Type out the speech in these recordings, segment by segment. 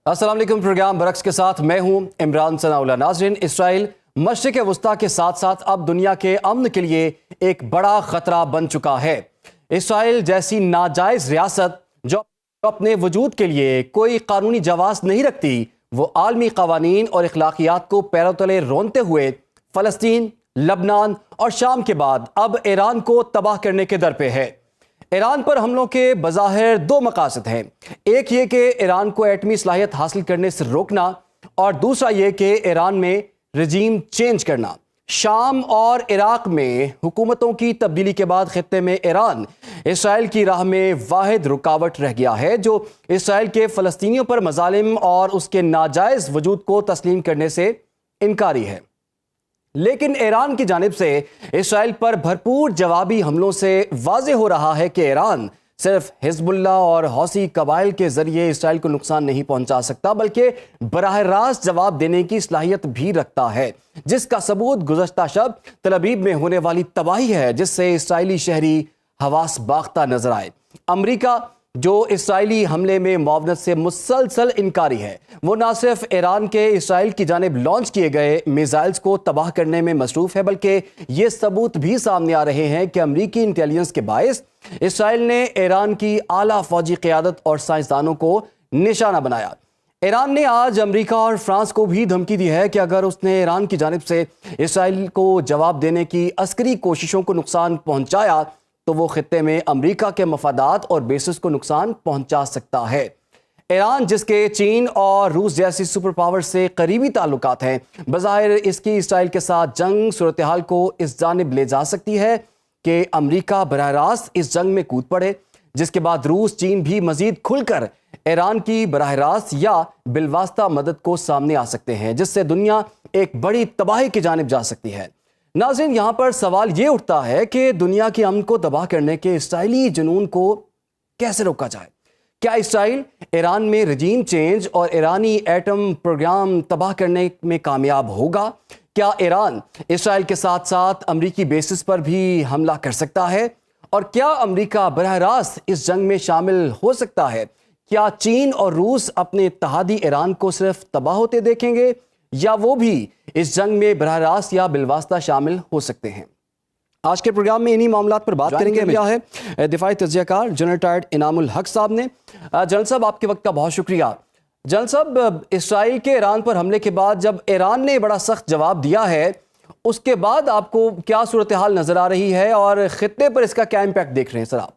अस्सलाम वालेकुम। प्रोग्राम बरक्स के साथ मैं हूं इमरान सनाउल्लाह। नाज़रीन, इसराइल मशरिक़ वस्ता के साथ साथ अब दुनिया के अमन के लिए एक बड़ा ख़तरा बन चुका है। इसराइल जैसी नाजायज़ रियासत जो अपने वजूद के लिए कोई कानूनी जवाज़ नहीं रखती, वो आलमी क़वानीन और अखलाकियात को पैरों तले रोनते हुए फ़लस्तीन, लबनान और शाम के बाद अब ईरान को तबाह करने के दर पे है। ईरान पर हमलों के बज़ाहिर दो मकासद हैं। एक ये कि ईरान को एटमी सलाहियत हासिल करने से रोकना, और दूसरा ये कि ईरान में रजीम चेंज करना। शाम और इराक में हुकूमतों की तब्दीली के बाद खित्ते में ईरान इसराइल की राह में वाहिद रुकावट रह गया है, जो इसराइल के फ़लस्तीनियों पर मज़ालिम और उसके नाजायज़ वजूद को तस्लीम करने से इनकारी है। लेकिन ईरान की जानिब से इसराइल पर भरपूर जवाबी हमलों से वाज़ेह हो रहा है कि ईरान सिर्फ हिजबुल्लाह और हौसी कबाइल के जरिए इसराइल को नुकसान नहीं पहुंचा सकता, बल्कि बराह रास्त जवाब देने की सलाहियत भी रखता है, जिसका सबूत गुज़श्ता शब तल अबीब में होने वाली तबाही है, जिससे इसराइली शहरी हवास बाख्ता नजर आए। अमरीका जो इसराइली हमले में मुआवनत से मुसलसल इनकारी है, वो न सिर्फ ईरान के इसराइल की जानिब लॉन्च किए गए मिसाइल्स को तबाह करने में मसरूफ़ है, बल्कि ये सबूत भी सामने आ रहे हैं कि अमरीकी इंटेलिजेंस के बायस इसराइल ने ईरान की आला फौजी क़यादत और साइंसदानों को निशाना बनाया। ईरान ने आज अमरीका और फ्रांस को भी धमकी दी है कि अगर उसने ईरान की जानिब से इसराइल को जवाब देने की अस्करी कोशिशों को नुकसान पहुंचाया तो वो खित्ते में अमरीका के मफादात और बेसिस को नुकसान पहुंचा सकता है। ईरान, जिसके चीन और रूस जैसी सुपर पावर से करीबी ताल्लुकात हैं, बज़ाहिर इसकी इसराइल के साथ जंग सूरत हाल को इस जानिब ले जा सकती है कि अमरीका बराह रास्त इस जंग में कूद पड़े, जिसके बाद रूस, चीन भी मजीद खुलकर ईरान की बराह रास्त या बिलवास्ता मदद को सामने आ सकते हैं, जिससे दुनिया एक बड़ी तबाही की जानिब जा सकती है। नाज़रीन, यहाँ पर सवाल ये उठता है कि दुनिया के अमन को तबाह करने के इसराइली जुनून को कैसे रोका जाए। क्या इसराइल ईरान में रजीम चेंज और ईरानी एटम प्रोग्राम तबाह करने में कामयाब होगा? क्या ईरान इसराइल के साथ साथ अमरीकी बेसिस पर भी हमला कर सकता है? और क्या अमरीका बराह रास्त इस जंग में शामिल हो सकता है? क्या चीन और रूस अपने इत्तेहादी ईरान को सिर्फ तबाह होते देखेंगे, या वो भी इस जंग में बराह रास्त या बिलवास्ता शामिल हो सकते हैं? आज के प्रोग्राम में इन्हीं मामलात पर बात करेंगे। क्या है दिफाई तज्ज़ियाकार जनरल रिटायर्ड इनामुल हक साहब ने। जनरल साहब, आपके वक्त का बहुत शुक्रिया। जनरल साहब, इसराइल के ईरान पर हमले के बाद जब ईरान ने बड़ा सख्त जवाब दिया है, उसके बाद आपको क्या सूरत हाल नजर आ रही है और खित्ते पर इसका क्या इम्पैक्ट देख रहे हैं सर आप?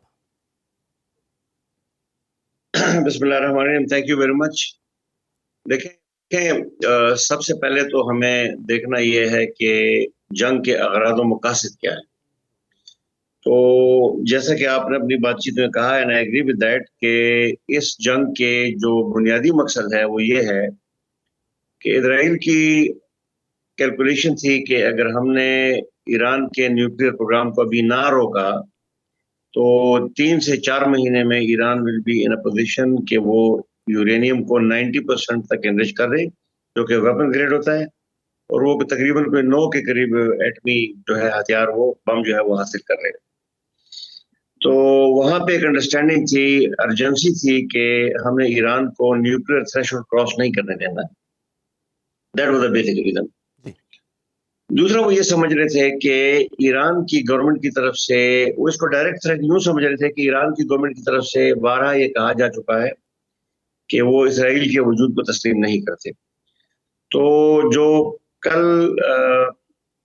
बिस्मिल्लाहिर्रहमानिर्रहीम। Thank you very much. देखें, सबसे पहले तो हमें देखना यह है कि जंग के अगराद और मकासद क्या है। तो जैसा कि आपने अपनी बातचीत में कहा है, आई एग्री विद दैट, कि इस जंग के जो बुनियादी मकसद है वो ये है कि इजराइल की कैलकुलेशन थी कि अगर हमने ईरान के न्यूक्लियर प्रोग्राम को अभी ना रोका तो 3 से 4 महीने में Iran will be in a position कि वो यूरेनियम को 90% तक एनरिच कर रहे, जो कि वेपन ग्रेड होता है, और वो तकरीबन कोई 9 के करीब एटमी जो है हथियार, वो बम जो है वो हासिल कर रहे हैं। तो वहां पे एक अंडरस्टैंडिंग थी, अर्जेंसी थी कि हमें ईरान को न्यूक्लियर थ्रेशोल्ड क्रॉस नहीं करने देना। That was the basic reason. दूसरा, वो ये समझ रहे थे कि ईरान की गवर्नमेंट की तरफ से, वो इसको डायरेक्ट थ्रेट यूं समझ रहे थे कि ईरान की गवर्नमेंट की तरफ से बारहा ये कहा जा चुका है कि वो इसराइल के वजूद को तस्लीम नहीं करते। तो जो कल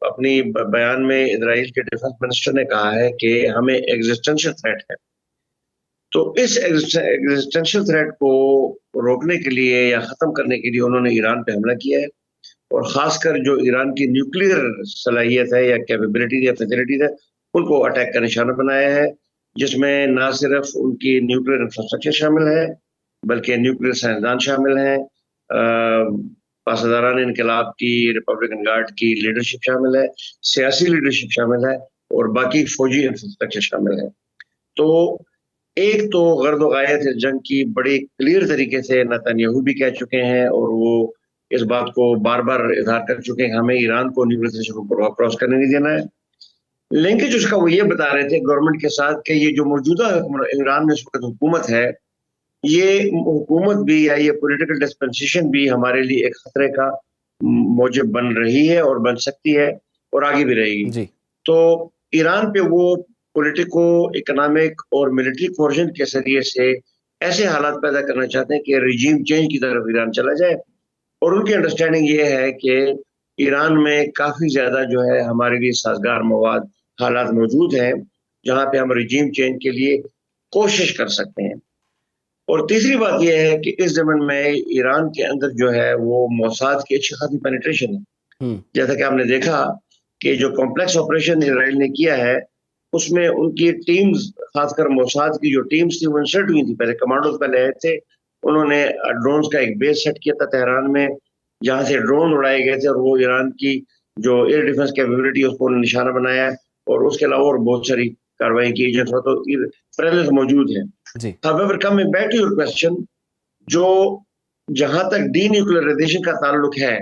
अपनी बयान में इजराइल के डिफेंस मिनिस्टर ने कहा है कि हमें एग्जिस्टेंशियल थ्रेट है, तो इस एग्जिस्टेंशियल थ्रेट को रोकने के लिए या खत्म करने के लिए उन्होंने ईरान पे हमला किया है, और खासकर जो ईरान की न्यूक्लियर सलाहियत है या कैपेबिलिटीज या फैसिलिटीज है, उनको अटैक का निशाना बनाया है, जिसमें ना सिर्फ उनकी न्यूक्लियर इंफ्रास्ट्रक्चर शामिल है बल्कि न्यूक्लियर साइंसदान शामिल हैं, पासदारान इनकलाब की, रिपब्लिकन गार्ड की लीडरशिप शामिल है, सियासी लीडरशिप शामिल है, और बाकी फौजी इंफ्रास्ट्रक्चर शामिल है। तो एक तो गर्द गायत इस जंग की बड़ी क्लियर तरीके से नेतन्याहू भी कह चुके हैं, और वो इस बात को बार बार इजहार कर चुके हैं, हमें ईरान को न्यूक्लियर थ्रेशोल्ड को क्रॉस करने नहीं देना है। लिंकेज उसका वो ये बता रहे थे गवर्नमेंट के साथ कि ये जो मौजूदा ईरान में इस वक्त हुकूमत है, ये हुकूमत भी या ये पॉलिटिकल डिस्पेंसेशन भी हमारे लिए एक खतरे का मौजब बन रही है और बन सकती है और आगे भी रहेगी। जी। तो ईरान पे वो पॉलिटिको इकोनॉमिक और मिलिट्री कोर्जन के जरिए से ऐसे हालात पैदा करना चाहते हैं कि रिजीम चेंज की तरफ ईरान चला जाए। और उनकी अंडरस्टैंडिंग ये है कि ईरान में काफी ज्यादा जो है हमारे लिए साजगार मवाद हालात मौजूद हैं जहां पे हम रिजीम चेंज के लिए कोशिश कर सकते हैं। और तीसरी बात यह है कि इस जमन में ईरान के अंदर जो है वो मोसाद की अच्छी खासी पेनिट्रेशन है। जैसा कि आपने देखा कि जो कॉम्प्लेक्स ऑपरेशन इसराइल ने किया है उसमें उनकी टीम्स, खासकर मोसाद की जो टीम्स थी वो इंसर्ट हुई थी। पहले कमांडोज पहले आए थे, उन्होंने ड्रोन्स का एक बेस सेट किया था तेहरान में जहां से ड्रोन उड़ाए गए थे और वो ईरान की जो एयर डिफेंस कैपेबिलिटी उसको निशाना बनाया। और उसके अलावा और बहुत सारी कार्रवाई की जिसमें तो प्रेजेंस मौजूद है। जी। However, coming back to your question, जो जहां तक डीन्यूक्लियराइजेशन का ताल्लुक है,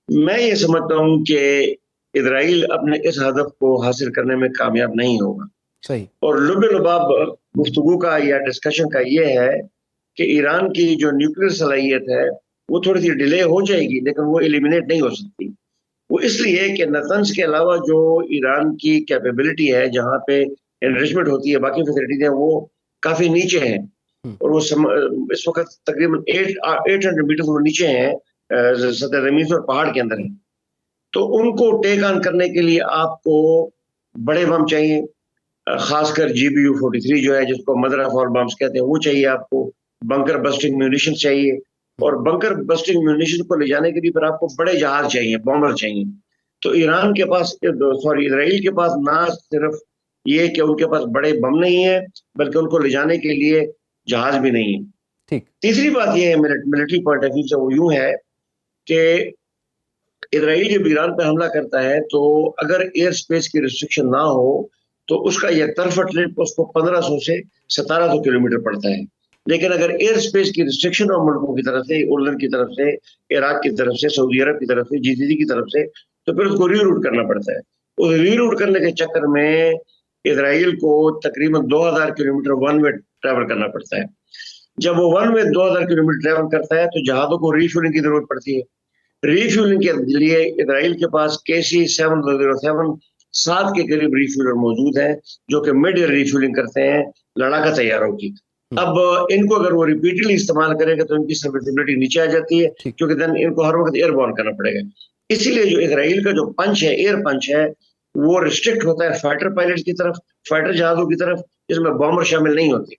मैं ये समझता हूं कि इजराइल अपने इस हदफ को हासिल करने में कामयाब नहीं होगा। सही। और लुबे लुबाब गुफ्तगू का या डिस्कशन का ये है कि ईरान की जो न्यूक्लियर सलाहियत है वो थोड़ी सी डिले हो जाएगी लेकिन वो एलिमिनेट नहीं हो सकती। वो इसलिए कि नतंज के अलावा जो ईरान की कैपेबिलिटी है जहाँ पे एनरिचमेंट होती है, बाकी फैसिलिटीज हैं, वो काफी नीचे हैं। और वो इस वक्त तकरीबन 800 मीटर वो नीचे हैं सतह जमीन से और पहाड़ के अंदर है। तो उनको टेक ऑन करने के लिए आपको बड़े बम चाहिए, खासकर GBU-43 जो है जिसको मदर ऑफ ऑल बम्स कहते हैं वो चाहिए आपको। बंकर बस्टिंग म्यूनिशन चाहिए और बंकर बस्टिंग म्यूनिशन को ले जाने के लिए फिर आपको बड़े जहाज चाहिए, बॉम्बर चाहिए। तो ईरान के पास, सॉरी, इसराइल के पास ना सिर्फ ये कि उनके पास बड़े बम नहीं है बल्कि उनको ले जाने के लिए जहाज भी नहीं है। ठीक। तीसरी बात यह है मिलिट्री पॉइंट ऑफ व्यू से, वो यूं है कि इसराइल जब ईरान पर हमला करता है तो अगर एयर स्पेस की रिस्ट्रिक्शन ना हो तो उसका यह तरफा ट्रिप उसको 1500 से 1700 किलोमीटर पड़ता है। लेकिन अगर एयर स्पेस की रिस्ट्रिक्शन और मुल्कों की तरफ से, उर्दन की तरफ से, इराक की तरफ से, सऊदी अरब की तरफ से, GCC की तरफ से, तो फिर उसको रीरूट करना पड़ता है। उस रीरूट करने के चक्कर में इसराइल को तकरीबन 2000 किलोमीटर वन वे ट्रैवल करना पड़ता है। जब वो वन वे 2000 किलोमीटर ट्रैवल करता है तो जहाजों को रिफ्यूलिंग की जरूरत पड़ती है। रिफ्यूलिंग के लिए इसराइल के पास KC-707 7 के करीब रिफ्यूलर मौजूद हैं जो कि मिड एयर रिफ्यूलिंग करते हैं लड़ाका तैयारों की। अब इनको अगर वो रिपीटली इस्तेमाल करेंगे तो इनकी सर्विसिबिलिटी नीचे आ जाती है क्योंकि देन इनको हर वक्त एयरबॉर्न करना पड़ेगा। इसीलिए जो इसराइल का जो पंच है, एयर पंच है, वो रिस्ट्रिक्ट होता है फाइटर पायलट की तरफ, फाइटर जहाजों की तरफ, जिसमें बॉम्बर शामिल नहीं होते।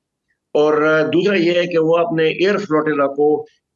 और दूसरा ये है कि वो अपने एयर फ्लोटिला को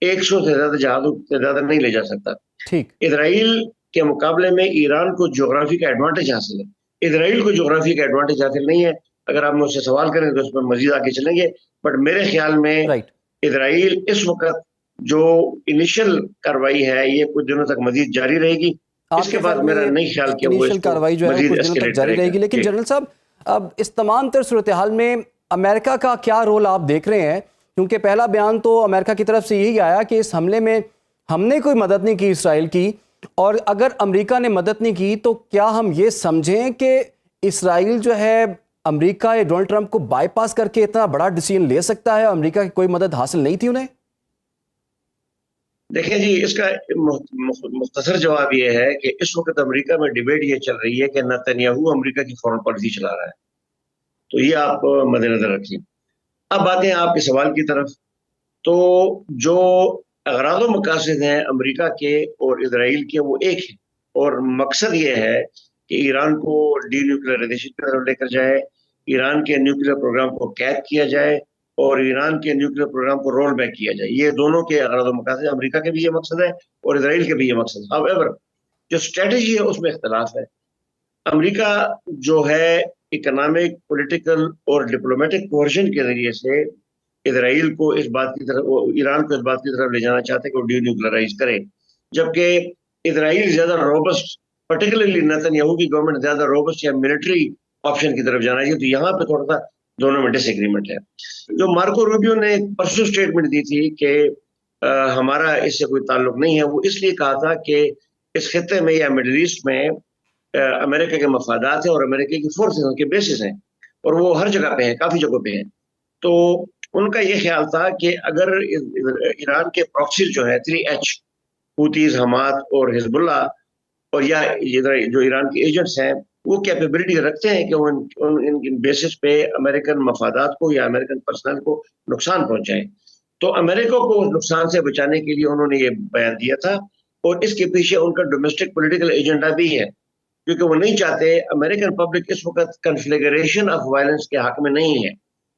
100 से ज्यादा जहाजों से ज्यादा नहीं ले जा सकता। ठीक। इसराइल के मुकाबले में ईरान को ज्योग्राफी का एडवांटेज हासिल है, इसराइल को ज्योग्राफी का एडवांटेज हासिल नहीं है। अगर आप मुझसे सवाल करें तो उस पर मजीद आगे चलेंगे, बट मेरे ख्याल में इसराइल इस वक्त जो इनिशियल कार्रवाई है ये कुछ दिनों तक मजीद जारी रहेगी। इसके बाद मेरा नहीं ख्याल कि वो इनिशियल कार्रवाई जो है कुछ दिनों तक जारी रहेगी। लेकिन जनरल साहब, अब इस तमाम तर सूरत हाल में अमेरिका का क्या रोल आप देख रहे हैं? क्योंकि पहला बयान तो अमेरिका की तरफ से यही आया कि इस हमले में हमने कोई मदद नहीं की इसराइल की, और अगर अमेरिका ने मदद नहीं की तो क्या हम ये समझें कि इसराइल जो है अमेरिका या डोनाल्ड ट्रंप को बाईपास करके इतना बड़ा डिसीजन ले सकता है? अमेरिका की कोई मदद हासिल नहीं थी उन्हें? देखिए जी, इसका मुख्तसर जवाब ये है कि इस वक्त अमेरिका में डिबेट ये चल रही है कि नेतन्याहू अमेरिका की फॉरेन पॉलिसी चला रहा है, तो ये आप मद्देनजर रखिए। अब आते हैं आपके सवाल की तरफ। तो जो अगराद मकासद हैं अमेरिका के और इसराइल के वो एक है, और मकसद ये है कि ईरान को डीन्यूक्लियराइजेशन की तरफ लेकर जाए, ईरान के न्यूक्लियर प्रोग्राम को कैद किया जाए और ईरान के न्यूक्लियर प्रोग्राम को रोल बैक किया जाए। ये दोनों के अगराद मकासद, अमेरिका के भी ये मकसद है और इसराइल के भी ये मकसद है। हाउएवर जो स्ट्रेटजी है उसमें इख्तलाफ है। अमेरिका जो है इकोनॉमिक, पॉलिटिकल और डिप्लोमेटिक कोर्शन के जरिए से इसराइल को इस बात की तरफ, ईरान को इस बात की तरफ ले जाना चाहते हैं कि वो डीन्यूक्लियराइज करे, जबकि इसराइल ज्यादा रोबस्ट, पर्टिकुलरली नेतन्याहू की गवर्नमेंट ज्यादा रोबस्ट या मिलिट्री ऑप्शन की तरफ जाना चाहिए। तो यहाँ पे थोड़ा सा दोनों में डिसएग्रीमेंट है। जो मार्को रूबियो ने परसों स्टेटमेंट दी थी कि हमारा इससे कोई ताल्लुक नहीं है, वो इसलिए कहा था कि इस खित्ते में या मिडिल ईस्ट में अमेरिका के मफादात है और अमेरिका की फोर्सेस, उनके बेसिस हैं और वो हर जगह पे हैं, काफी जगहों पे हैं। तो उनका ये ख्याल था कि अगर ईरान के प्रॉक्सीज जो है 3H, हूतीज, हमास और हिजबुल्ला, और या इधर जो ईरान के एजेंट्स हैं, वो कैपेबिलिटी रखते हैं कि वो इन बेसिस पे अमेरिकन मफादात को या अमेरिकन पर्सनल को नुकसान पहुंचाएं, तो अमेरिका को नुकसान से बचाने के लिए उन्होंने ये बयान दिया था। और इसके पीछे उनका डोमेस्टिक पॉलिटिकल एजेंडा भी है, क्योंकि वो नहीं चाहते, अमेरिकन पब्लिक इस वक्त कन्फ्लिग्रेशन ऑफ वायलेंस के हक में नहीं है।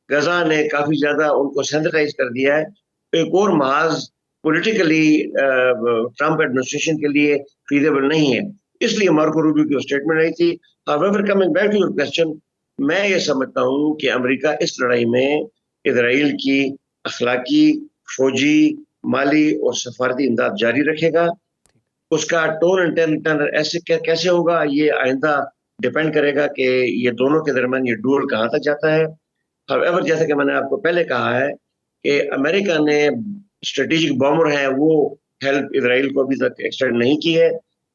गजा ने काफी ज्यादा उनको सेंसिटाइज कर दिया है। एक और महाज पॉलिटिकली ट्रंप एडमिनिस्ट्रेशन के लिए फीजेबल नहीं है, इसलिए मार्को रूबियो की स्टेटमेंट आई थी। However, coming back to your question, मैं ये समझता हूँ कि अमेरिका इस लड़ाई में इसराइल की अखलाकी, फौजी, माली और सफारती इमदाद जारी रखेगा। उसका टोन एंड टर्न ऐसे कैसे होगा, ये आइंदा डिपेंड करेगा कि ये दोनों के दरमियान ये डुअल कहाँ तक जाता है। हाउएवर, जैसे कि मैंने आपको पहले कहा है कि अमेरिका ने स्ट्रेटेजिक बॉम्बर है वो हेल्प इसराइल को अभी तक एक्सटेंड नहीं की है।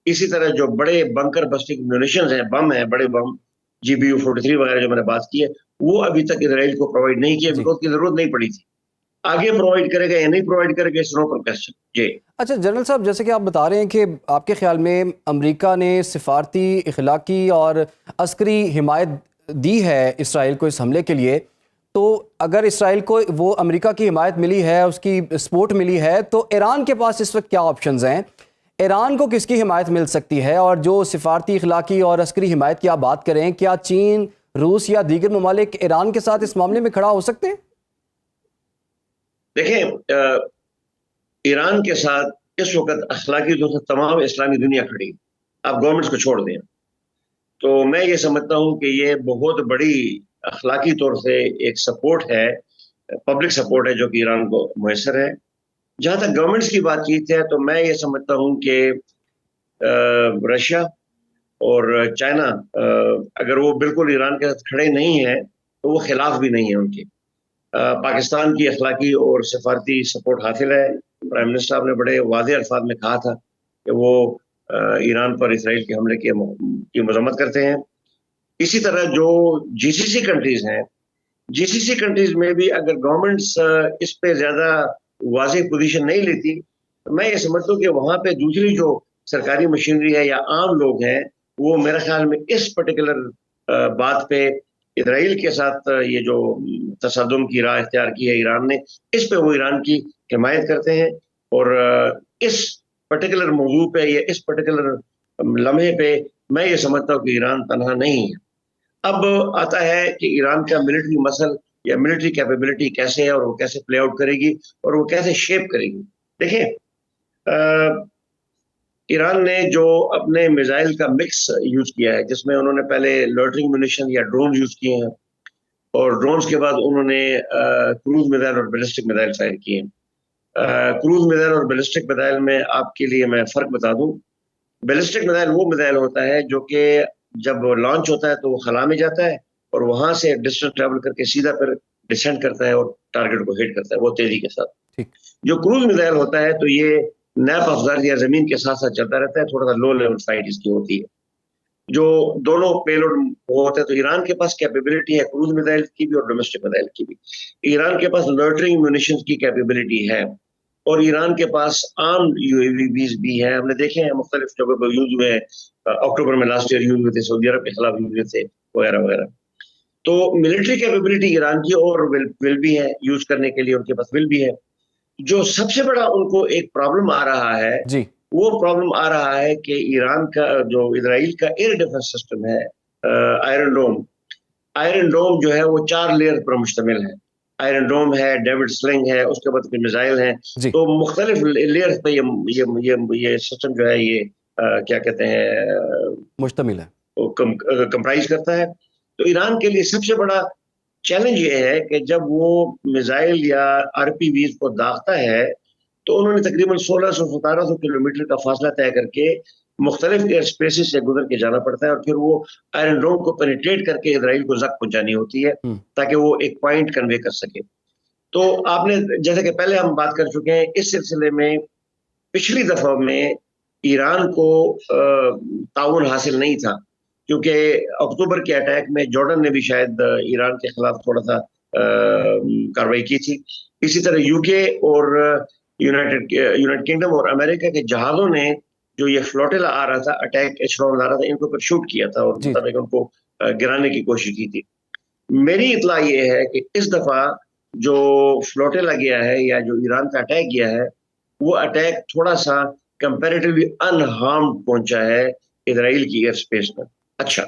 इसी तरह जो बड़े बंकर बस्टिंग म्यूनिशंस हैं, बम है, बड़े बम GBU-43 वगैरह जो मैंने बात की है, वो अभी तक इसराइल को प्रोवाइड नहीं किया, बिकॉज की जरूरत नहीं पड़ी थी। आगे प्रोवाइड करेगा या नहीं प्रोवाइड करेगा, इस नो पर क्वेश्चन। जी अच्छा जनरल साहब, जैसे कि आप बता रहे हैं कि आपके ख्याल में अमेरिका ने सिफारती, इखलाकी और अस्करी हिमायत दी है इसराइल को इस हमले के लिए, तो अगर इसराइल को वो अमेरिका की हिमायत मिली है, उसकी सपोर्ट मिली है, तो ईरान के पास इस वक्त क्या ऑप्शंस हैं? ईरान को किसकी हिमायत मिल सकती है? और जो सिफारती, इखलाकी और अस्करी हिमायत की आप बात करें, क्या चीन, रूस या दीगर ममालिक ईरान के साथ इस मामले में खड़ा हो सकते हैं? देखें, ईरान के साथ इस वक्त अखलाकी तौर से तमाम इस्लामी दुनिया खड़ी, आप गवर्नमेंट्स को छोड़ दें। तो मैं ये समझता हूँ कि ये बहुत बड़ी अखलाकी तौर से एक सपोर्ट है, पब्लिक सपोर्ट है जो कि ईरान को मुयसर है। जहाँ तक गवर्नमेंट्स की बातचीत है, तो मैं ये समझता हूँ कि रशिया और चाइना, अगर वो बिल्कुल ईरान के साथ खड़े नहीं है तो वो खिलाफ भी नहीं है उनके। पाकिस्तान की अखलाकी और सफारती सपोर्ट हासिल है। प्राइम मिनिस्टर साहब ने बड़े वाज़ेह अल्फाज में कहा था कि वो ईरान पर इसराइल के हमले की मजम्मत करते हैं। इसी तरह जो GCC कंट्रीज हैं, GCC कंट्रीज में भी अगर गवर्नमेंट्स इस पे ज्यादा वाज़ेह पोजीशन नहीं लेती, तो मैं ये समझता हूँ कि वहां पे दूसरी जो सरकारी मशीनरी है या आम लोग हैं, वो मेरे ख्याल में इस पर्टिकुलर बात पे इसराइल के साथ ये जो तसद्दुम की राह इख्तियार की है ईरान ने, इस पे वो ईरान की हिमायत करते हैं। और इस पर्टिकुलर मौजू पे या इस पर्टिकुलर लम्हे पे मैं ये समझता हूँ कि ईरान तनहा नहीं है। अब आता है कि ईरान का मिलिट्री मसल या मिलिट्री कैपेबिलिटी कैसे है और वो कैसे प्ले आउट करेगी और वो कैसे शेप करेगी। देखें, ईरान ने जो अपने मिसाइल का मिक्स यूज किया है, जिसमें उन्होंने पहले लोइटरिंग म्यूनिशन या ड्रोन यूज किए हैं, और ड्रोन्स के बाद उन्होंने क्रूज मिसाइल और बैलिस्टिक मिसाइल फायर किए हैं। क्रूज मिसाइल और बैलिस्टिक मिसाइल में आपके लिए मैं फर्क बता दूं। बैलिस्टिक मिसाइल वो मिसाइल होता है जो कि जब लॉन्च होता है तो वो खला में जाता है और वहां से डिस्टेंस ट्रेवल करके सीधा फिर डिसेंड करता है और टारगेट को हिट करता है वो तेजी के साथ। जो क्रूज मिसाइल होता है तो ये नैप अफजार या जमीन के साथ साथ चलता रहता है, थोड़ा सा लो लेवल फाइट इसकी होती है। जो दोनों पेलोड होते हैं, तो ईरान के पास कैपेबिलिटी है क्रूज मिसाइल की भी और डोमेस्टिक मिसाइल की भी। ईरान के पास लोइटरिंग म्यूनिशन की कैपेबिलिटी है और ईरान के पास आर्म UAVs भी है। हमने देखे हैं मुख्तलिफ जगह पर यूज हुए हैं, अक्टूबर में लास्ट ईयर यूज हुए थे, सऊदी अरब के खिलाफ यूज हुए थे, वगैरह वगैरह। तो मिलिट्री कैपेबिलिटी ईरान की और विल भी है, यूज करने के लिए उनके पास विल भी है। जो सबसे बड़ा उनको एक प्रॉब्लम आ रहा है जी, वो प्रॉब्लम आ रहा है कि ईरान का जो इजराइल का एयर डिफेंस सिस्टम है, आयरन डोम जो है वो 4 लेयर पर मुश्तमिल है। आयरन डोम है, डेविड स्लिंग है, उसके बाद फिर मिसाइल है। तो मुख्तलिफ लेयर्स पे ये सिस्टम जो है ये क्या कहते हैं, मुश्तमिल है, कंप्राइज करता है। तो ईरान के लिए सबसे बड़ा चैलेंज ये है कि जब वो मिसाइल या RPVs को दागता है तो उन्होंने तकरीबन 1600-1700 किलोमीटर का फासला तय करके मुख्तलिफ एयर स्पेसिस से गुजर के जाना पड़ता है और फिर वो आयरन डोम को पेनिट्रेट करके इजराइल को जख्म पहुंचानी होती है ताकि वो एक पॉइंट कन्वे कर सके। तो आपने जैसे कि पहले हम बात कर चुके हैं, इस सिलसिले में पिछली दफा में ईरान को ताउन हासिल नहीं था, क्योंकि अक्टूबर के अटैक में जॉर्डन ने भी शायद ईरान के खिलाफ थोड़ा सा कार्रवाई की थी। इसी तरह यूके और यूनाइटेड किंगडम और अमेरिका के जहाज़ों ने जो ये फ्लोटिला आ रहा था, अटैक एचलॉन आ रहा था, इनको ऊपर शूट किया था और जी। मतलब उनको गिराने की कोशिश की थी। मेरी इतला ये है कि इस दफा जो फ्लोटिला गया है या जो ईरान का अटैक गया है, वो अटैक थोड़ा सा कंपैरेटिवली अनहार्म्ड पहुंचा है इजराइल की एयर स्पेस में। अच्छा,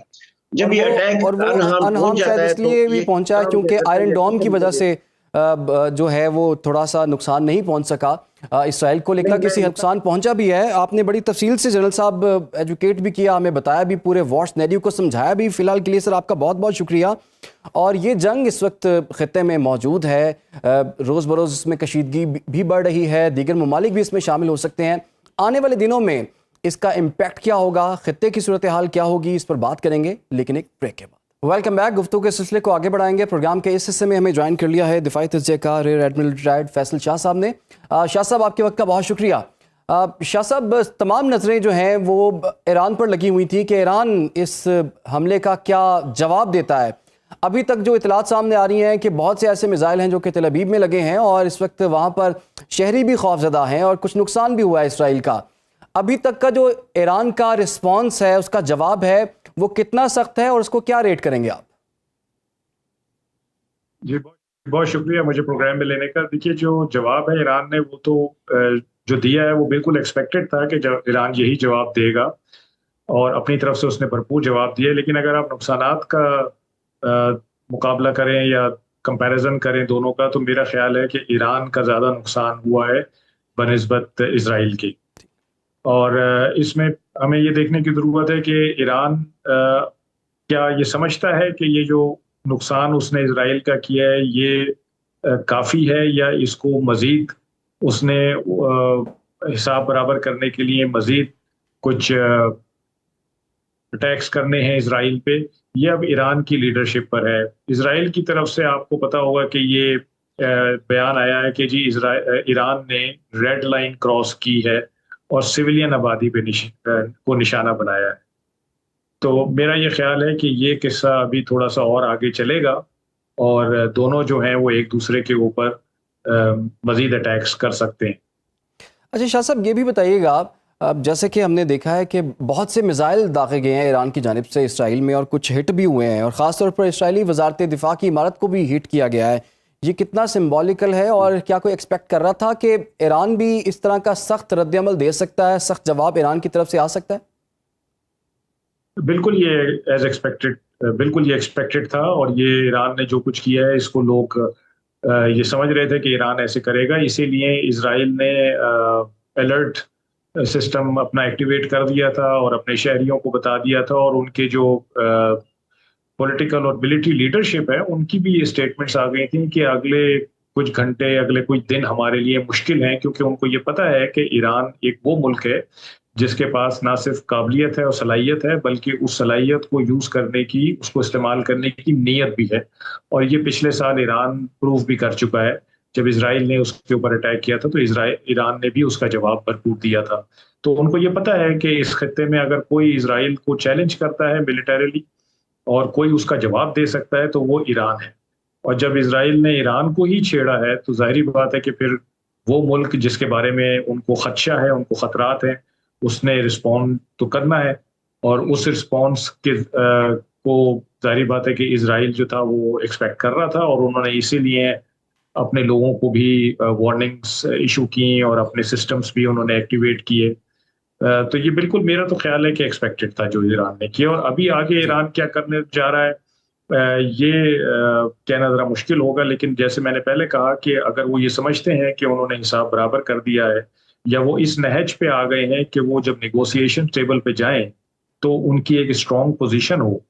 जब ये अटैक और वो अनहार्म्ड पहुंच अनहार्म शायद जाता है तो इसलिए भी ये पहुंचा है काम क्योंकि क्या करता है, आयरन ये डोम की खत्म वजह कर से जो है वो थोड़ा सा नुकसान नहीं पहुंच सका इसराइल को, लेकिन किसी नुकसान पहुंचा भी है। आपने बड़ी तफसील से जनरल साहब एजुकेट भी किया, हमें बताया भी, पूरे वॉर सिनेरियो को समझाया भी। फिलहाल के लिए सर आपका बहुत बहुत शुक्रिया। और ये जंग इस वक्त खत्ते में मौजूद है, रोज़ बरोज़ इसमें कशीदगी भी बढ़ रही है, दीगर ममालिक भी इसमें शामिल हो सकते हैं। आने वाले दिनों में इसका इम्पैक्ट क्या होगा, खत्ते की सूरत हाल क्या होगी, इस पर बात करेंगे लेकिन एक ब्रेक के बाद। Welcome back. गुफ्तगू के सिलसिले को आगे बढ़ाएंगे। प्रोग्राम के इस हिस्से में हमें ज्वाइन कर लिया है दिफाई तजज़ियाकार rear admiral retired Faisal Shah साहब ने। शाह साहब, आपके वक्त का बहुत शुक्रिया। शाह साहब, तमाम नज़रें जो हैं वो ईरान पर लगी हुई थी कि ईरान इस हमले का क्या जवाब देता है। अभी तक जो इतलात सामने आ रही हैं कि बहुत से ऐसे मिसाइल हैं जो कि तल अबीब में लगे हैं और इस वक्त वहाँ पर शहरी भी खौफजदा हैं और कुछ नुकसान भी हुआ है इसराइल का। अभी तक का जो ईरान का रिस्पॉन्स है, उसका जवाब है, वो कितना सख्त है और उसको क्या रेट करेंगे आप? जी, बहुत शुक्रिया मुझे प्रोग्राम में लेने का। देखिए, जो जवाब है ईरान ने वो तो जो दिया है वो बिल्कुल एक्सपेक्टेड था कि ईरान यही जवाब देगा और अपनी तरफ से उसने भरपूर जवाब दिया। लेकिन अगर आप नुकसानात का मुकाबला करें या कंपैरिजन करें दोनों का, तो मेरा ख्याल है कि ईरान का ज़्यादा नुकसान हुआ है बनिस्बत इजराइल की। और इसमें हमें ये देखने की ज़रूरत है कि ईरान क्या ये समझता है कि ये जो नुकसान उसने इजराइल का किया है ये काफ़ी है, या इसको मज़ीद उसने हिसाब बराबर करने के लिए मज़ीद कुछ अटैक्स करने हैं इजराइल पे। ये अब ईरान की लीडरशिप पर है। इजराइल की तरफ से आपको पता होगा कि ये बयान आया है कि जी ईरान ने रेड लाइन क्रॉस की है और सिविलियन आबादी पे को निशाना बनाया है। तो मेरा ये ख्याल है कि ये किस्सा अभी थोड़ा सा और आगे चलेगा और दोनों जो हैं वो एक दूसरे के ऊपर मजीद अटैक्स कर सकते हैं। अच्छा शाह साहब, ये भी बताइएगा, अब जैसे कि हमने देखा है कि बहुत से मिसाइल दागे गए हैं ईरान की जानिब से इसराइल में और कुछ हिट भी हुए हैं और ख़ास तौर पर इसराइली वजारत दिफा की इमारत को भी हिट किया गया है। ये कितना सिम्बॉलिकल है और क्या कोई एक्सपेक्ट कर रहा था कि ईरान भी इस तरह का सख्त रद्द-ए-अमल दे सकता है, सख्त जवाब ईरान की तरफ से आ सकता है? बिल्कुल ये एज एक्सपेक्टेड, बिल्कुल ये एक्सपेक्टेड था। और ये ईरान ने जो कुछ किया है इसको लोग ये समझ रहे थे कि ईरान ऐसे करेगा, इसीलिए इजराइल ने अलर्ट सिस्टम अपना एक्टिवेट कर दिया था और अपने शहरियों को बता दिया था। और उनके जो पॉलिटिकल और मिलिट्री लीडरशिप है उनकी भी ये स्टेटमेंट्स आ गई थी कि अगले कुछ घंटे, अगले कुछ दिन हमारे लिए मुश्किल हैं, क्योंकि उनको ये पता है कि ईरान एक वो मुल्क है जिसके पास ना सिर्फ काबिलियत है और सलाहियत है, बल्कि उस सलाहियत को यूज करने की, उसको इस्तेमाल करने की नीयत भी है। और ये पिछले साल ईरान प्रूव भी कर चुका है। जब इसराइल ने उसके ऊपर अटैक किया था तो ईरान ने भी उसका जवाब भरपूर दिया था। तो उनको ये पता है कि इस खत्ते में अगर कोई इसराइल को चैलेंज करता है मिलिटरीली और कोई उसका जवाब दे सकता है तो वो ईरान है। और जब इसराइल ने ईरान को ही छेड़ा है तो जाहिर बात है कि फिर वो मुल्क जिसके बारे में उनको खदशा है, उनको खतरात हैं, उसने रिस्पॉन्ड तो करना है। और उस रिस्पॉन्स के को जाहिर बात है कि इसराइल जो था वो एक्सपेक्ट कर रहा था और उन्होंने इसीलिए अपने लोगों को भी वार्निंग्स इशू की और अपने सिस्टम्स भी उन्होंने एक्टिवेट किए। तो ये बिल्कुल मेरा तो ख्याल है कि एक्सपेक्टेड था जो ईरान ने किया। और अभी आगे ईरान क्या करने जा रहा है ये कहना ज़रा मुश्किल होगा। लेकिन जैसे मैंने पहले कहा कि अगर वो ये समझते हैं कि उन्होंने हिसाब बराबर कर दिया है या वो इस नहज पे आ गए हैं कि वो जब नेगोशिएशन टेबल पे जाएं तो उनकी एक स्ट्रांग पोजीशन हो,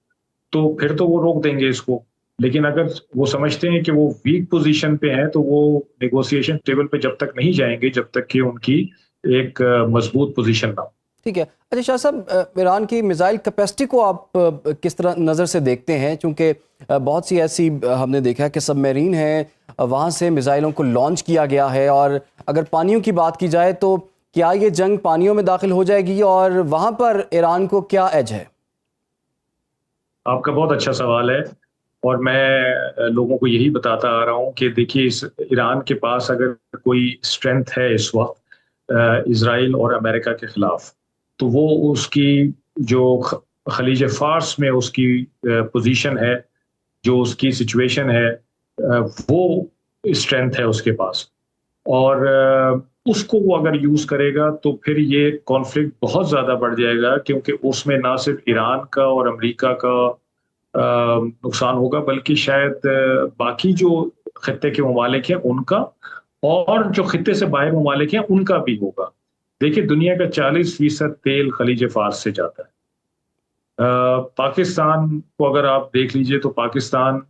तो फिर तो वो रोक देंगे इसको। लेकिन अगर वो समझते हैं कि वो वीक पोजीशन पे हैं तो वो नेगोशिएशन टेबल पे जब तक नहीं जाएंगे जब तक कि उनकी एक मजबूत पोजीशन ना हो। ठीक है। अच्छा शाह साहब, ईरान की मिसाइल कैपेसिटी को आप किस तरह नज़र से देखते हैं? क्योंकि बहुत सी ऐसी हमने देखा है कि सबमरीन है, वहाँ से मिसाइलों को लॉन्च किया गया है। और अगर पानियों की बात की जाए तो क्या ये जंग पानियों में दाखिल हो जाएगी और वहाँ पर ईरान को क्या एज है? आपका बहुत अच्छा सवाल है। और मैं लोगों को यही बताता आ रहा हूँ कि देखिए, इस ईरान के पास अगर कोई स्ट्रेंथ है इस वक्त इसराइल और अमेरिका के खिलाफ, तो वो उसकी जो खलीज फार्स में उसकी पोजीशन है, जो उसकी सिचुएशन है, वो स्ट्रेंथ है उसके पास। और उसको वो अगर यूज करेगा तो फिर ये कॉन्फ्लिक्ट बहुत ज्यादा बढ़ जाएगा, क्योंकि उसमें ना सिर्फ ईरान का और अमेरिका का नुकसान होगा, बल्कि शायद बाकी जो खत्ते के ममालिक हैं उनका, और जो खत्ते से बाहर ममालिक हैं उनका भी होगा। देखिए, दुनिया का 40% तेल खलीज फार्स से जाता है। पाकिस्तान को अगर आप देख लीजिए तो पाकिस्तान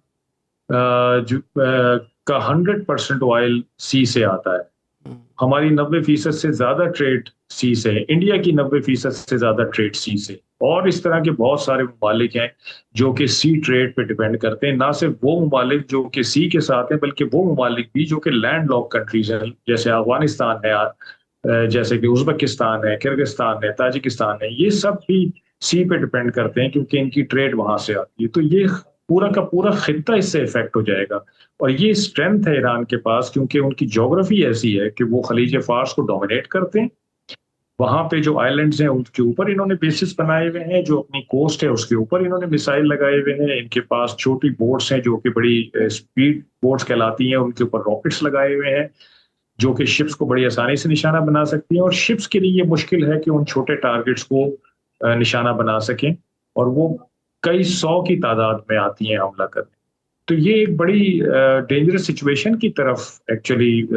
का 100% ऑयल सी से आता है। हमारी 90% से ज्यादा ट्रेड सी से है, इंडिया की 90% से ज्यादा ट्रेड सी से। और इस तरह के बहुत सारे ममालिक हैं जो कि सी ट्रेड पे डिपेंड करते हैं। ना सिर्फ वो ममालिक जो कि सी के साथ हैं, बल्कि वो ममालिक भी जो कि लैंड लॉक कंट्रीज हैं, जैसे अफगानिस्तान है, जैसे कि उज्बेकिस्तान है, किर्गिस्तान है, ताजिकिस्तान है। ये सब भी सी पे डिपेंड करते हैं, क्योंकि इनकी ट्रेड वहां से आती है। तो ये पूरा का पूरा खित्ता इससे इफेक्ट हो जाएगा। और ये स्ट्रेंथ है ईरान के पास, क्योंकि उनकी ज्योग्राफी ऐसी है कि वो खलीज फार्स को डोमिनेट करते हैं। वहां पे जो आइलैंड्स हैं उनके ऊपर इन्होंने बेसिस बनाए हुए हैं, जो अपनी कोस्ट है उसके ऊपर इन्होंने मिसाइल लगाए हुए हैं। इनके पास छोटी बोट्स हैं जो कि बड़ी स्पीड बोट्स कहलाती हैं, उनके ऊपर रॉकेट्स लगाए हुए हैं जो कि शिप्स को बड़ी आसानी से निशाना बना सकती हैं। और शिप्स के लिए ये मुश्किल है कि उन छोटे टारगेट्स को निशाना बना सकें, और वो कई 100 की तादाद में आती हैं हमला करने। तो ये एक बड़ी डेंजरस सिचुएशन की तरफ एक्चुअली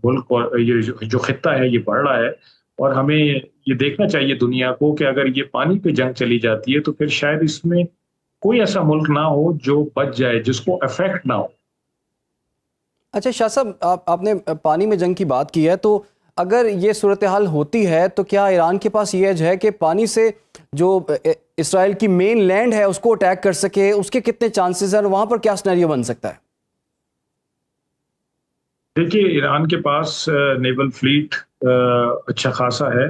मुल्क और ये जो खित्ता है ये बढ़ रहा है। और हमें ये देखना चाहिए दुनिया को कि अगर ये पानी पे जंग चली जाती है तो फिर शायद इसमें कोई ऐसा मुल्क ना हो जो बच जाए, जिसको इफेक्ट ना हो। अच्छा शाह साहब, आपने पानी में जंग की बात की है, तो अगर ये सूरत हाल होती है तो क्या ईरान के पास ये एज है कि पानी से जो इसराइल की मेन लैंड है उसको अटैक कर सके? उसके कितने चांसेस हैं और वहां पर क्या सिनेरियो बन सकता है? देखिए, ईरान के पास नेवल फ्लीट अच्छा खासा है।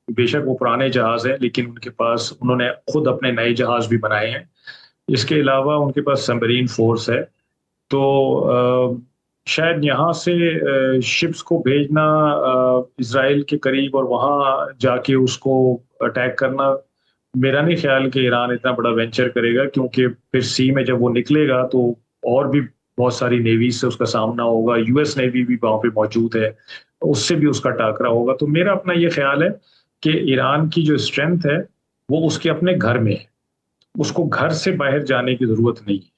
बेशक वो पुराने जहाज हैं, लेकिन उनके पास उन्होंने खुद अपने नए जहाज भी बनाए हैं। इसके अलावा उनके पास सबमरीन फोर्स है। तो शायद यहाँ से शिप्स को भेजना इसराइल के करीब और वहाँ जाके उसको अटैक करना, मेरा नहीं ख्याल कि ईरान इतना बड़ा वेंचर करेगा, क्योंकि फिर सी में जब वो निकलेगा तो और भी बहुत सारी नेवी से उसका सामना होगा। यूएस नेवी भी वहाँ पे मौजूद है, उससे भी उसका टाकरा होगा। तो मेरा अपना ये ख्याल है कि ईरान की जो स्ट्रेंथ है वो उसके अपने घर में है, उसको घर से बाहर जाने की जरूरत नहीं है।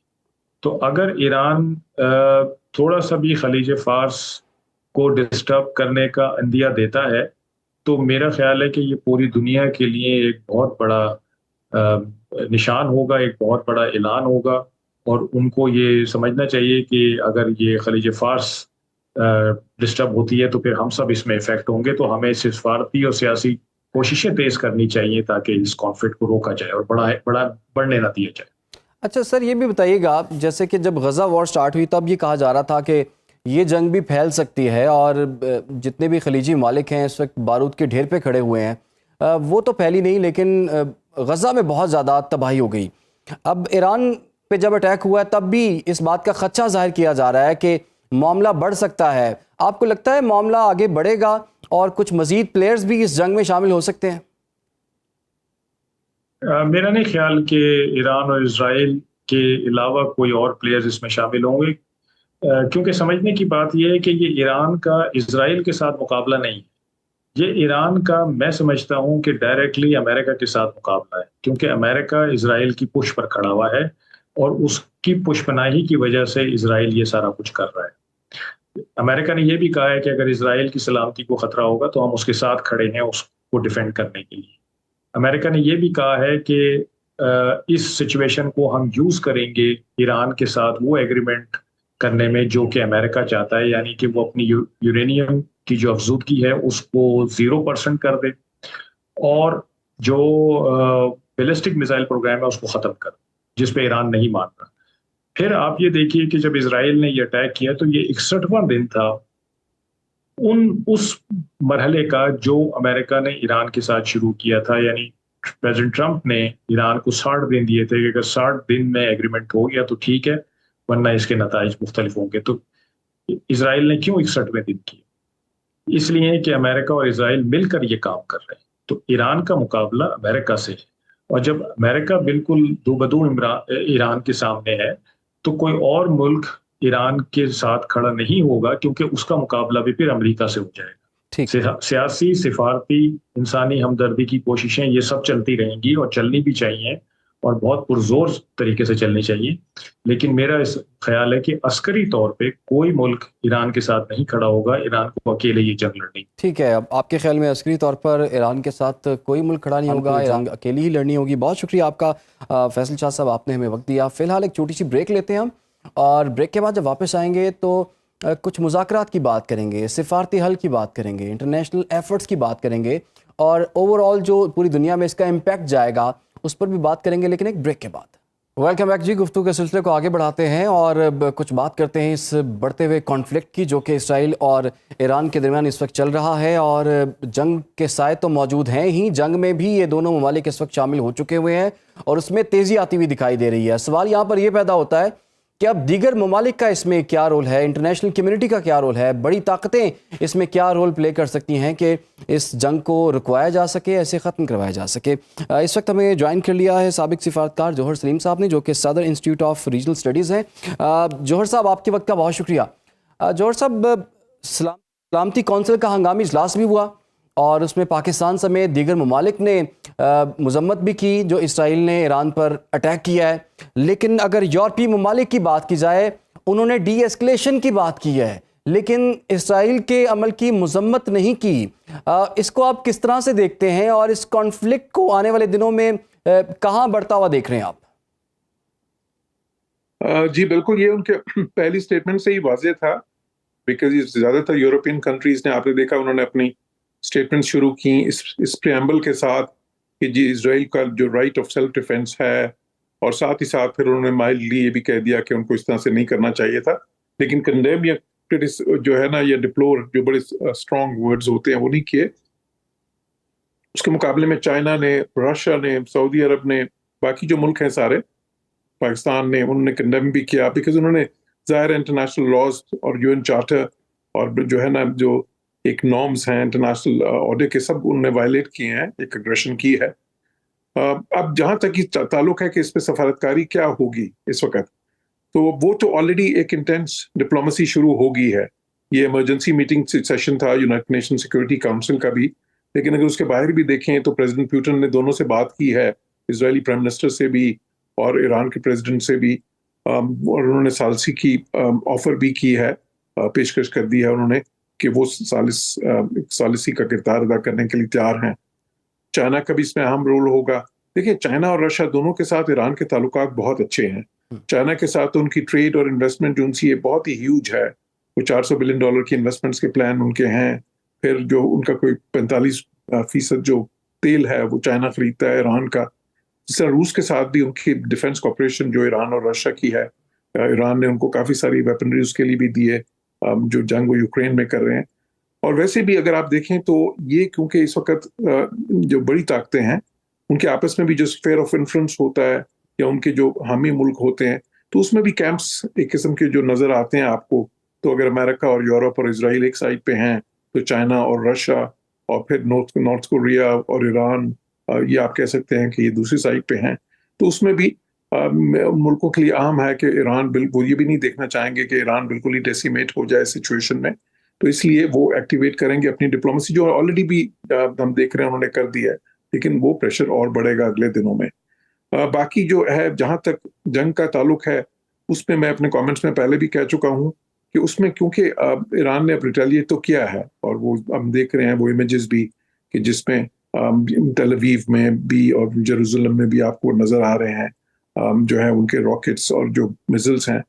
तो अगर ईरान थोड़ा सा भी खलीज फार्स को डिस्टर्ब करने का अंदिया देता है, तो मेरा ख्याल है कि ये पूरी दुनिया के लिए एक बहुत बड़ा निशान होगा, एक बहुत बड़ा ऐलान होगा। और उनको ये समझना चाहिए कि अगर ये खलीज फार्स डिस्टर्ब होती है तो फिर हम सब इसमें इफेक्ट होंगे। तो हमें सिफारती और सियासी कोशिशें तेज करनी चाहिए ताकि इस कॉन्फ्लिक्ट को रोका जाए और बढ़ने ना दिया जाए। अच्छा सर, ये भी बताइएगा, जैसे कि जब गजा वॉर स्टार्ट हुई तब ये कहा जा रहा था कि ये जंग भी फैल सकती है और जितने भी खलीजी मालिक हैं इस वक्त बारूद के ढेर पे खड़े हुए हैं। वो तो फैली नहीं, लेकिन गजा में बहुत ज़्यादा तबाही हो गई। अब ईरान पे जब अटैक हुआ तब भी इस बात का खदशा जाहिर किया जा रहा है कि मामला बढ़ सकता है। आपको लगता है मामला आगे बढ़ेगा और कुछ मजीद प्लेयर्स भी इस जंग में शामिल हो सकते हैं? मेरा नहीं ख्याल कि ईरान और इजराइल के अलावा कोई और प्लेयर्स इसमें शामिल होंगे, क्योंकि समझने की बात यह है कि ये ईरान का इजराइल के साथ मुकाबला नहीं है। ये ईरान का, मैं समझता हूं कि डायरेक्टली अमेरिका के साथ मुकाबला है, क्योंकि अमेरिका इजराइल की पुश पर खड़ा हुआ है और उसकी पुशपनाही की वजह से इजराइल ये सारा कुछ कर रहा है। अमेरिका ने यह भी कहा है कि अगर इजराइल की सलामती को खतरा होगा तो हम उसके साथ खड़े हैं उसको डिफेंड करने के लिए। अमेरिका ने यह भी कहा है कि इस सिचुएशन को हम यूज करेंगे ईरान के साथ वो एग्रीमेंट करने में जो कि अमेरिका चाहता है, यानी कि वो अपनी यूरेनियम की जो अफजूदगी है उसको 0% कर दे और जो बैलिस्टिक मिसाइल प्रोग्राम है उसको खत्म कर, जिस पे ईरान नहीं मान रहा। फिर आप ये देखिए कि जब इजराइल ने ये अटैक किया तो ये 61वां दिन था उस मरहले का जो अमेरिका ने ईरान के साथ शुरू किया था। यानी प्रेसिडेंट ट्रंप ने ईरान को 60 दिन दिए थे कि अगर 60 दिन में एग्रीमेंट हो गया तो ठीक है, वरना इसके नताइज मुख्तलिफ होंगे। तो इसराइल ने क्यों 61वें दिन किए? इसलिए कि अमेरिका और इसराइल मिलकर ये काम कर रहे हैं। तो ईरान का मुकाबला अमेरिका से है, और जब अमेरिका बिल्कुल दो बदू ईरान के सामने है, तो कोई और मुल्क ईरान के साथ खड़ा नहीं होगा, क्योंकि उसका मुकाबला भी फिर अमेरिका से हो जाएगा। ठीक। सियासी, सिफारती, इंसानी हमदर्दी की कोशिशें ये सब चलती रहेंगी और चलनी भी चाहिए, और बहुत पुरजोर तरीके से चलनी चाहिए। लेकिन मेरा इस ख्याल है कि अस्करी तौर पे कोई मुल्क ईरान के साथ नहीं खड़ा होगा, ईरान को अकेले ये जंग लड़नी। ठीक है, अब आपके ख्याल में अस्करी तौर पर ईरान के साथ कोई मुल्क खड़ा नहीं होगा, ईरान अकेली ही लड़नी होगी। बहुत शुक्रिया आपका फैसल शाह साहब, आपने हमें वक्त दिया। फिलहाल एक छोटी सी ब्रेक लेते हैं हम, और ब्रेक के बाद जब वापस आएंगे तो कुछ मुज़ाकरात की बात करेंगे, सिफारती हल की बात करेंगे, इंटरनेशनल एफर्ट्स की बात करेंगे, और ओवरऑल जो पूरी दुनिया में इसका इम्पैक्ट जाएगा उस पर भी बात करेंगे, लेकिन एक ब्रेक के बाद। वेलकम बैक जी। गुफ्तगू के सिलसिले को आगे बढ़ाते हैं और कुछ बात करते हैं इस बढ़ते हुए कॉन्फ्लिक्ट की, जो कि इसराइल और ईरान के दरमियान इस वक्त चल रहा है। और जंग के साए तो मौजूद हैं ही, जंग में भी ये दोनों ममालिक इस वक्त शामिल हो चुके हुए हैं और उसमें तेज़ी आती हुई दिखाई दे रही है। सवाल यहाँ पर यह पैदा होता है कि अब दीगर ममालिक का इसमें क्या रोल है, इंटरनेशनल कम्युनिटी का क्या रोल है, बड़ी ताकतें इसमें क्या रोल प्ले कर सकती हैं कि इस जंग को रुकवाया जा सके, ऐसे ख़त्म करवाया जा सके। इस वक्त हमें ज्वाइन कर लिया है साबिक सिफारतकार जौहर सलीम साहब ने, जो कि सदर इंस्टीट्यूट ऑफ रीजनल स्टडीज़ हैं। जौहर साहब, आपके वक्त का बहुत शुक्रिया। जौहर साहब, सलामती कौंसिल का हंगामी इजलास भी हुआ और उसमें पाकिस्तान समेत दीगर ममालिक ने मजम्मत भी की जो इसराइल ने ईरान पर अटैक किया है। लेकिन अगर यूरोपीय ममालिक की बात की जाए, उन्होंने डी एस्केलेशन की बात की है, लेकिन इसराइल के अमल की मजम्मत नहीं की। इसको आप किस तरह से देखते हैं और इस कॉन्फ्लिक्ट को आने वाले दिनों में कहाँ बढ़ता हुआ देख रहे हैं आप? जी बिल्कुल, ये उनके पहली स्टेटमेंट से ही वाज़ेह था, बिकॉज ज़्यादातर यूरोपियन कंट्रीज़ ने, आपने देखा, उन्होंने अपनी स्टेटमेंट शुरू की इस प्रेम्बल के साथ कि जी इजराइल का जो राइट ऑफ सेल्फ डिफेंस है, और साथ ही साथ फिर उन्होंने माइल्डली ये भी कह दिया कि उनको इस तरह से नहीं करना चाहिए था। लेकिन कंडेम या जो है ना, या डिप्लोर, जो बड़े स्ट्रॉन्ग वर्ड्स होते हैं, वो नहीं किए। उसके मुकाबले में चाइना ने, रशिया ने, सऊदी अरब ने, बाकी जो मुल्क हैं सारे, पाकिस्तान ने, उन्होंने कंडेम भी किया, बिकॉज उन्होंने ज़ाहिर इंटरनेशनल लॉज और यूएन चार्टर और जो है ना, जो एक नॉर्म्स हैं इंटरनेशनल ऑर्डर के, सब उन्होंने वायलेट किए हैं, एक अग्रेशन की है। अब जहां तक कि ताल्लुक है कि इस पे सफारतकारी क्या होगी इस वक्त, तो वो तो ऑलरेडी एक इंटेंस डिप्लोमेसी शुरू हो गई है। ये इमरजेंसी मीटिंग सेशन था यूनाइटेड नेशन सिक्योरिटी काउंसिल का भी, लेकिन अगर उसके बाहर भी देखें तो प्रेसिडेंट पुतिन ने दोनों से बात की है, इजरायली प्राइम मिनिस्टर से भी और ईरान के प्रेसिडेंट से भी, और उन्होंने सालिसी की ऑफर भी की है, पेशकश कर दी है उन्होंने कि वो सालिसी का किरदार अदा करने के लिए तैयार हैं। चाइना का भी इसमें अहम रोल होगा। देखिए, चाइना और रशिया दोनों के साथ ईरान के ताल्लुकात बहुत अच्छे हैं। चाइना के साथ उनकी ट्रेड और इन्वेस्टमेंट जो उनसी बहुत ही ह्यूज है, वो $400 बिलियन की इन्वेस्टमेंट्स के प्लान उनके हैं। फिर जो उनका कोई 45% जो तेल है वो चाइना खरीदता है ईरान का। जिस तरह रूस के साथ भी उनकी डिफेंस कॉपरेशन जो ईरान और रशिया की है, ईरान ने उनको काफ़ी सारी वेपनरी उसके लिए भी दिए, जो जंग वो यूक्रेन में कर रहे हैं। और वैसे भी अगर आप देखें तो ये, क्योंकि इस वक्त जो बड़ी ताकतें हैं उनके आपस में भी जो स्फीयर ऑफ इन्फ्लुएंस होता है, या उनके जो हामी मुल्क होते हैं, तो उसमें भी कैंप्स एक किस्म के जो नज़र आते हैं आपको। तो अगर अमेरिका और यूरोप और इजराइल एक साइड पे हैं, तो चाइना और रशिया, और फिर नॉर्थ कोरिया और ईरान, ये आप कह सकते हैं कि ये दूसरी साइड पे हैं। तो उसमें भी मुल्कों के लिए अहम है कि ईरान बिल्कुल, ये भी नहीं देखना चाहेंगे कि ईरान बिल्कुल ही डेसिमेट हो जाए सिचुएशन में। तो इसलिए वो एक्टिवेट करेंगे अपनी डिप्लोमेसी, जो ऑलरेडी भी हम देख रहे हैं उन्होंने कर दिया है, लेकिन वो प्रेशर और बढ़ेगा अगले दिनों में। बाकी जो है, जहां तक जंग का ताल्लुक है, उसमें मैं अपने कमेंट्स में पहले भी कह चुका हूं कि उसमें क्योंकि ईरान ने रिटेलिएट तो किया है, और वो हम देख रहे हैं वो इमेजेस भी कि जिसमें तेल अवीव में भी और जेरूसलम में भी आपको नजर आ रहे हैं जो है उनके रॉकेट्स और जो मिसाइल्स हैं।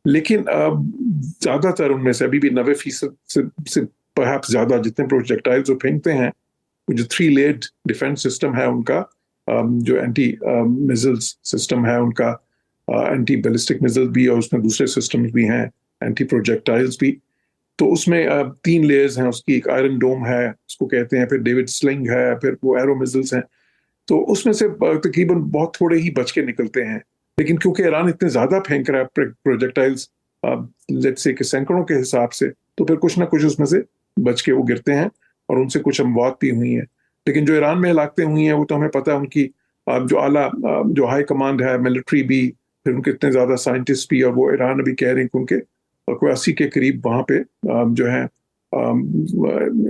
लेकिन ज्यादातर उनमें से अभी भी 90% से परहैप्स ज्यादा जितने प्रोजेक्टाइल्स वो फेंकते हैं, जो 3 लेयर्ड डिफेंस सिस्टम है उनका, जो एंटी मिसाइल्स सिस्टम है उनका, एंटी बैलिस्टिक मिसाइल भी, और उसमें दूसरे सिस्टम्स भी हैं, एंटी प्रोजेक्टाइल्स भी। तो उसमें 3 लेयर्स हैं उसकी। एक आयरन डोम है उसको कहते हैं, फिर डेविड स्लिंग है, फिर वो एरो मिसाइल्स हैं। तो उसमें से तकरीबन बहुत थोड़े ही बच के निकलते हैं, लेकिन क्योंकि ईरान इतने ज्यादा फेंक रहा है प्रोजेक्टाइल्स, लेट्स से कि सैकड़ों के हिसाब से, तो फिर कुछ ना कुछ उसमें से बच के वो गिरते हैं और उनसे कुछ अमवात भी हुई हैं। लेकिन जो ईरान में हलाकतें हुई हैं वो तो हमें पता है, उनकी जो आला जो हाई कमांड है, मिलिट्री भी, फिर उनके इतने ज्यादा साइंटिस्ट भी, और वो ईरान अभी कह रहे हैं कि उनके कोई 80 के करीब वहां पे जो है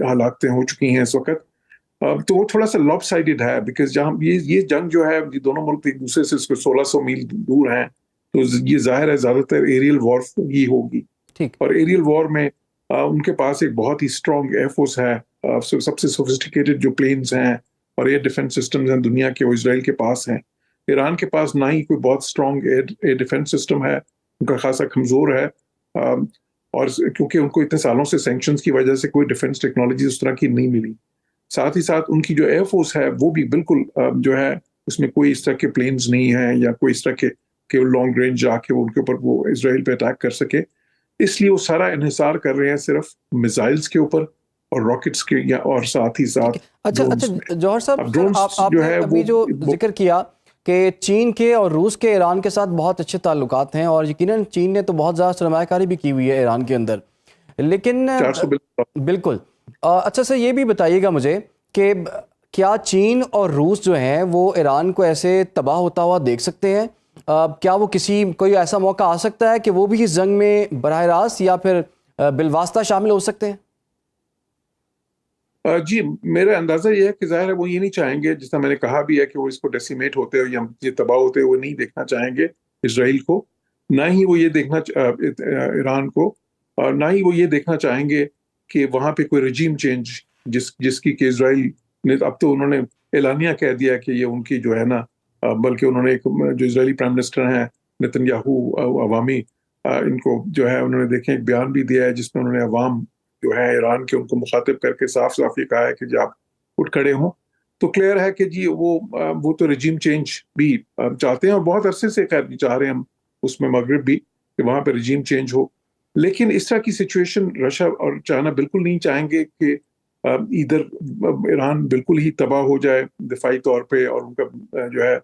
हलाकतें हो चुकी हैं इस वक्त। तो वो थोड़ा सा लॉप साइडेड है, बिकॉज जहाँ ये जंग जो है, ये दोनों मुल्क एक दूसरे से 1600 मील दूर हैं, तो ये जाहिर है ज्यादातर एरियल वॉर ही होगी। ठीक। और एरियल वॉर में उनके पास एक बहुत ही स्ट्रॉन्ग एयरफोर्स है, सबसे सोफिस्टिकेटेड जो प्लेन्स हैं और एयर डिफेंस सिस्टम्स हैं दुनिया के, वो इसराइल के पास हैं। ईरान के पास ना ही कोई बहुत स्ट्रॉन्ग एयर डिफेंस सिस्टम है, उनका खासा कमजोर है, और क्योंकि उनको इतने सालों से सैंक्शंस की वजह से कोई डिफेंस टेक्नोलॉजी उस तरह की नहीं मिली। साथ ही साथ उनकी जो एयरफोर्स है वो भी बिल्कुल जो है, उसमें कोई इस तरह के प्लेन्स नहीं है या कोई इस तरह के लॉन्ग रेंज जाके वो उनके ऊपर वो इसराइल पे अटैक कर सके। इसलिए वो सारा इन्हिसार कर रहे हैं सिर्फ मिसाइल्स के ऊपर और रॉकेट्स के, या और साथ ही साथ अच्छा जौहर साहब, आपने अभी जो जिक्र किया कि चीन के और रूस के ईरान के साथ बहुत अच्छे ताल्लुकात हैं, और यकीनन चीन ने तो बहुत ज़्यादा सरमायाकारी भी की हुई है ईरान के अंदर, लेकिन बिल्कुल। अच्छा सर, ये भी बताइएगा मुझे कि क्या चीन और रूस जो हैं वो ईरान को ऐसे तबाह होता हुआ देख सकते हैं? क्या वो कोई ऐसा मौका आ सकता है कि वो भी इस जंग में बराह रास्त या फिर बिलवास्ता शामिल हो सकते हैं? जी, मेरा अंदाजा ये है कि जाहिर है वो ये नहीं चाहेंगे, जितना मैंने कहा भी है कि वो इसको डेसिमेट होते हुए या ये तबाह होते हुए नहीं देखना चाहेंगे इसराइल को, ना ही वो ये देखना ईरान को, और ना ही वो ये देखना चाहेंगे कि वहां पे कोई रजीम चेंज जिसकी कि इसराइल ने, अब तो उन्होंने एलानिया कह दिया कि ये उनकी जो है ना, बल्कि उन्होंने एक जो इजरायली प्राइम मिनिस्टर हैं नेतन्याहू अवामी, इनको जो है उन्होंने देखें एक बयान भी दिया है जिसमें उन्होंने अवाम जो है ईरान के, उनको मुखातिब करके साफ साफ ये कहा है कि जी आप उठ खड़े हों। तो क्लियर है कि जी वो तो रजीम चेंज भी चाहते हैं, और बहुत अरसे से खैर चाह रहे हैं हम उसमें मगरिब भी कि वहां पर रजीम चेंज हो। लेकिन इस तरह की सिचुएशन रशिया और चाइना बिल्कुल नहीं चाहेंगे कि इधर ईरान बिल्कुल ही तबाह हो जाए दिफाई तौर पे, और उनका जो है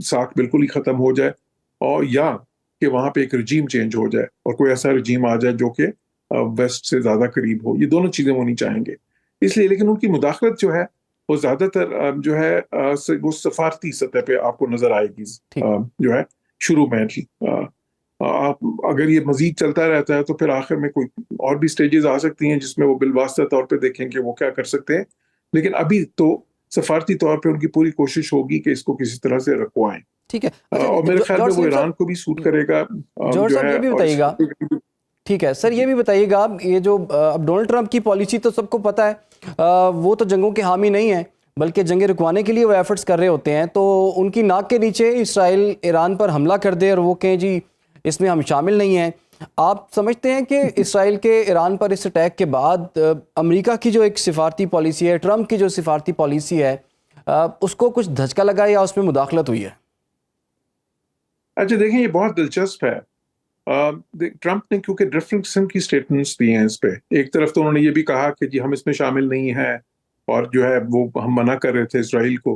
साख बिल्कुल ही खत्म हो जाए, और या कि वहां पे एक रजीम चेंज हो जाए और कोई ऐसा रजीम आ जाए जो कि वेस्ट से ज्यादा करीब हो। ये दोनों चीजें वो नहीं चाहेंगे इसलिए। लेकिन उनकी मुदाखलत जो है वो ज्यादातर जो है वो सफारती सतह पे आपको नजर आएगी, जो है शुरू में। आप अगर ये मजीद चलता रहता है तो फिर आखिर में कोई और भी स्टेजेस आ सकती हैं जिसमें वो बिलवास्ता तौर पे देखेंगे वो क्या कर सकते हैं। लेकिन अभी तो सफारती तौर पे उनकी पूरी कोशिश होगी कि इसको किसी तरह से रखवाएं। ठीक है। और मेरे ख्याल में वो ईरान को भी सूट करेगा। जौहर साहब, ये भी बताइएगा, ठीक है सर, ये भी बताइएगा, ये जो अब डोनाल्ड ट्रंप की पॉलिसी तो सबको पता है, वो तो जंगों के हामी नहीं है, बल्कि जंगें रुकवाने के लिए वो एफर्ट्स कर रहे होते हैं। तो उनकी नाक के नीचे इसराइल ईरान पर हमला कर दे और वो कहें जी इसमें हम शामिल नहीं हैं। आप समझते हैं कि इसराइल के ईरान पर इस अटैक के बाद अमेरिका की जो एक सिफारती पॉलिसी है, ट्रंप की जो सिफारती पॉलिसी है, उसको कुछ धचका लगा या उसमें मुदाखलत हुई है? अच्छा देखें, ये बहुत दिलचस्प है। ट्रंप ने क्योंकि डिफरेंट किस्म की स्टेटमेंट्स दी हैं इस पे। एक तरफ तो उन्होंने ये भी कहा कि जी हम इसमें शामिल नहीं हैं, और जो है वो हम मना कर रहे थे इसराइल को,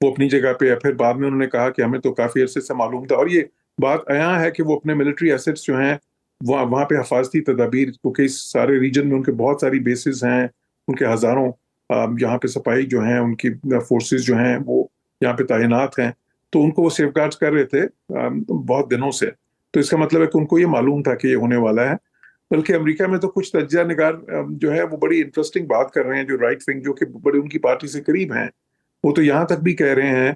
वो अपनी जगह पे है। फिर बाद में उन्होंने कहा कि हमें तो काफी अरसे से मालूम था, और ये बात यहाँ है कि वो अपने मिलिट्री एसेट्स जो हैं वहाँ पे हिफाजती तदाबीर, क्योंकि इस सारे रीजन में उनके बहुत सारी बेसिस हैं, उनके हजारों यहाँ पे सिपाही जो हैं, उनकी फोर्सेस जो हैं वो यहाँ पे तैनात हैं, तो उनको वो सेफगार्ड्स कर रहे थे बहुत दिनों से। तो इसका मतलब है कि उनको ये मालूम था कि ये होने वाला है। बल्कि अमेरिका में तो कुछ तज्जिया निगार जो है वो बड़ी इंटरेस्टिंग बात कर रहे हैं, जो राइट विंग जो कि बड़ी उनकी पार्टी से करीब हैं, वो तो यहाँ तक भी कह रहे हैं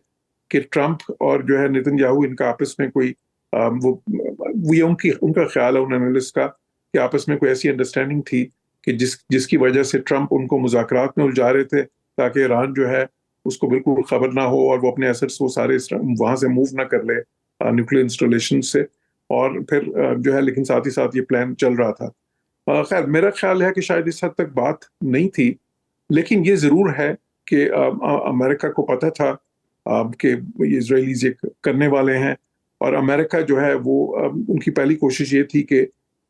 कि ट्रंप और जो है नेतन्याहू, इनका आपस में कोई वो ये उनका ख्याल है उन एनालिस्ट का कि आपस में कोई ऐसी अंडरस्टैंडिंग थी कि जिसकी वजह से ट्रंप उनको मुज़ाकरात में उलझा रहे थे ताकि ईरान जो है उसको बिल्कुल खबर ना हो और वो अपने एसेट्स वो सारे वहां से मूव ना कर ले न्यूक्लियर इंस्टॉलेशन से। और फिर जो है, लेकिन साथ ही साथ ये प्लान चल रहा था। खैर मेरा ख्याल है कि शायद इस हद तक बात नहीं थी, लेकिन ये जरूर है कि अमेरिका को पता था कि ये इजरायलीज ये करने वाले हैं, और अमेरिका जो है वो उनकी पहली कोशिश ये थी कि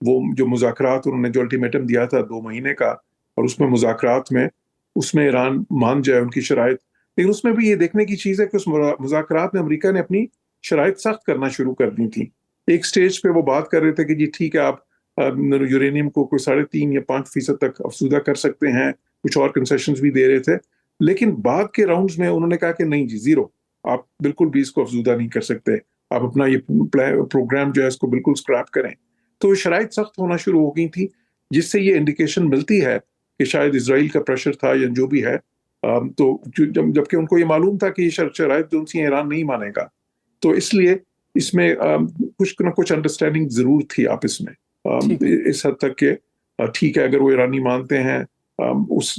वो जो मुज़ाकरात उन्होंने जो अल्टीमेटम दिया था 2 महीने का, और उसमें मुज़ाकरात में उसमें ईरान मान जाए उनकी शराइत। लेकिन उसमें भी ये देखने की चीज़ है कि उस मुज़ाकरात में अमेरिका ने अपनी शराइत सख्त करना शुरू कर दी थी। एक स्टेज पे वो बात कर रहे थे कि जी ठीक है, आप यूरेनियम को कोई 3.5 या 5% तक अफसुदा कर सकते हैं, कुछ और कंसेशंस भी दे रहे थे। लेकिन बाद के राउंड्स में उन्होंने कहा कि नहीं जी, जीरो, आप बिल्कुल भी इसको अफसुदा नहीं कर सकते, आप अपना ये प्रोग्राम जो है इसको बिल्कुल स्क्रैप करें। तो शराइत सख्त होना शुरू हो गई थी, जिससे ये इंडिकेशन मिलती है कि शायद इसराइल का प्रेशर था या जो भी है। तो जबकि उनको ये मालूम था कि ये शराइत जो उनसे ईरान नहीं मानेगा, तो इसलिए इसमें कुछ ना कुछ अंडरस्टैंडिंग जरूर थी आपस में, इस हद तक के ठीक है, अगर वो ईरानी मानते हैं उस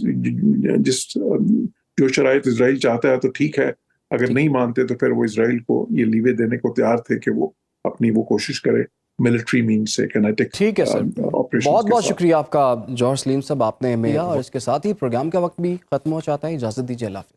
जो शराइत इसराइल चाहता है तो ठीक है, अगर नहीं मानते तो फिर वो इसराइल को ये लीवे देने को तैयार थे कि वो अपनी वो कोशिश करे मिलिट्री मीन्स से किनेटिक। ठीक है सर, बहुत बहुत शुक्रिया आपका जौहर सलीम साहब, आपने हमें, और इसके साथ ही प्रोग्राम का वक्त भी खत्म हो जाता है। इजाज़त दीजिए, अल्लाह हाफ़िज़।